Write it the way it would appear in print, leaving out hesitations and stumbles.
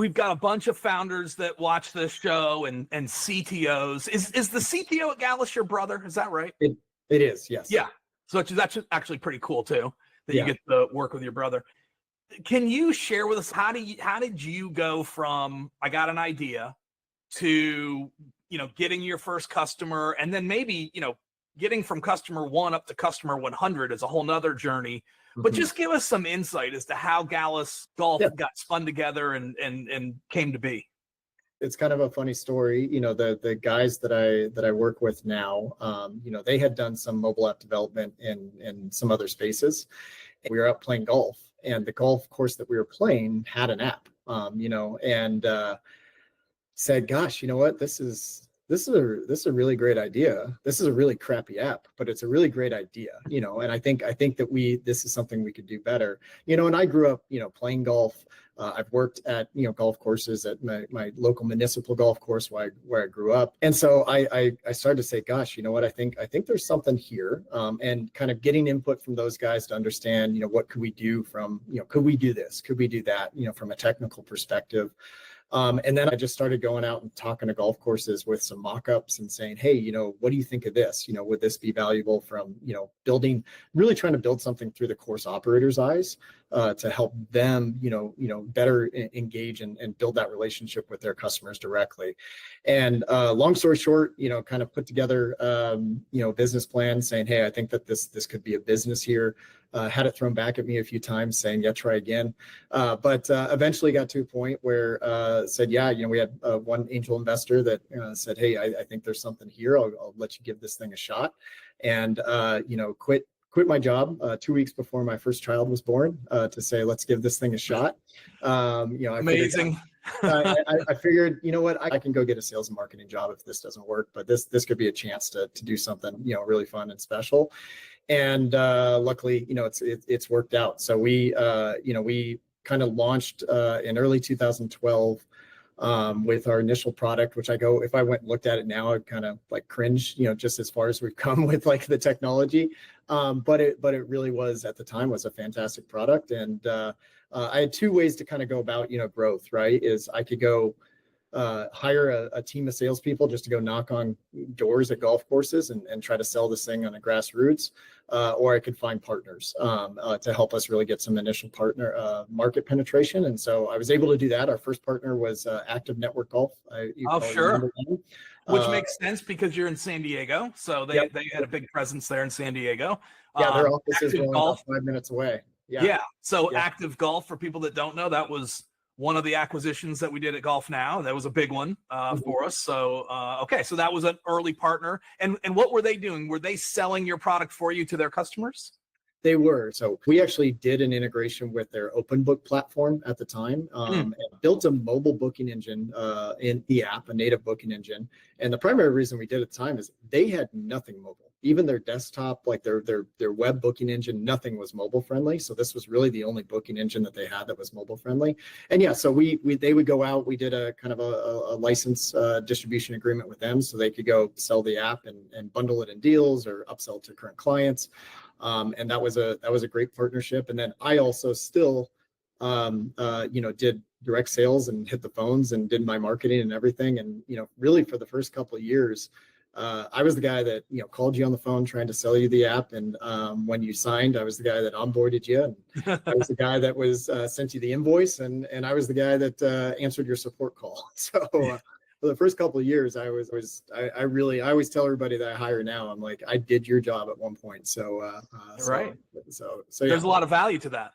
we've got a bunch of founders that watch this show and CTOs. Is the CTO at Gallus your brother? Is that right? It is, yes. Yeah. So that's actually pretty cool too, that Yeah. you get to work with your brother. Can you share with us how did you go from I got an idea to getting your first customer, and then maybe getting from customer 1 up to customer 100 is a whole nother journey. But just give us some insight as to how Gallus Golf got spun together and came to be. It's kind of a funny story. The guys that I work with now, they had done some mobile app development in some other spaces. We were out playing golf, and the golf course that we were playing had an app, and said, gosh, you know what, this is a really great idea. This is a really crappy app, but it's a really great idea, and I think that this is something we could do better. And I grew up, playing golf. I've worked at, golf courses at my local municipal golf course where I grew up. And so I started to say, gosh, you know what, I think there's something here, and kind of getting input from those guys to understand, what could we do from, could we do this? Could we do that, from a technical perspective? And then I just started going out and talking to golf courses with some mock-ups and saying, hey, what do you think of this? Would this be valuable from, really trying to build something through the course operator's eyes, to help them, better engage and build that relationship with their customers directly. And long story short, kind of put together, business plan saying, hey, I think that this could be a business here. Had it thrown back at me a few times saying, yeah, try again. But eventually got to a point where said, yeah, we had one angel investor that said, hey, I think there's something here. I'll let you give this thing a shot. And, quit my job 2 weeks before my first child was born to say, let's give this thing a shot. Amazing. I figured, you know what, I can go get a sales and marketing job if this doesn't work, but this could be a chance to do something, really fun and special. And luckily, it's worked out. So we kind of launched in early 2012 with our initial product, which if I went and looked at it now, I'd kind of like cringe, just as far as we've come with like the technology. But it really was, at the time, was a fantastic product. And I had 2 ways to kind of go about, growth, right? Is I could go hire a team of salespeople just to go knock on doors at golf courses and try to sell this thing on a grassroots, or I could find partners to help us really get some initial partner market penetration. And so I was able to do that. Our first partner was Active Golf. Sure. Which makes sense because you're in San Diego. So they had a big presence there in San Diego. Yeah, their offices were about 5 minutes away. Yeah. So Active Golf, for people that don't know, that was one of the acquisitions that we did at Golf Now. That was a big one for us. So, okay. So that was an early partner. And what were they doing? Were they selling your product for you to their customers? They were. So we actually did an integration with their open book platform at the time, and built a mobile booking engine in the app, a native booking engine. And the primary reason we did at the time is they had nothing mobile. Even their desktop, like their web booking engine, nothing was mobile friendly. So this was really the only booking engine that they had that was mobile friendly. And yeah, so they would go out. We did a kind of a license distribution agreement with them, so they could go sell the app and bundle it in deals or upsell to current clients. And that was a great partnership. And then I also still, did direct sales and hit the phones and did my marketing and everything. And, really for the first couple of years, I was the guy that, called you on the phone trying to sell you the app. And when you signed, I was the guy that onboarded you. And I was the guy that was sent you the invoice. And I was the guy that answered your support call. So for the first couple of years, I always tell everybody that I hire now, I'm like, I did your job at one point. So, right. So there's a lot of value to that.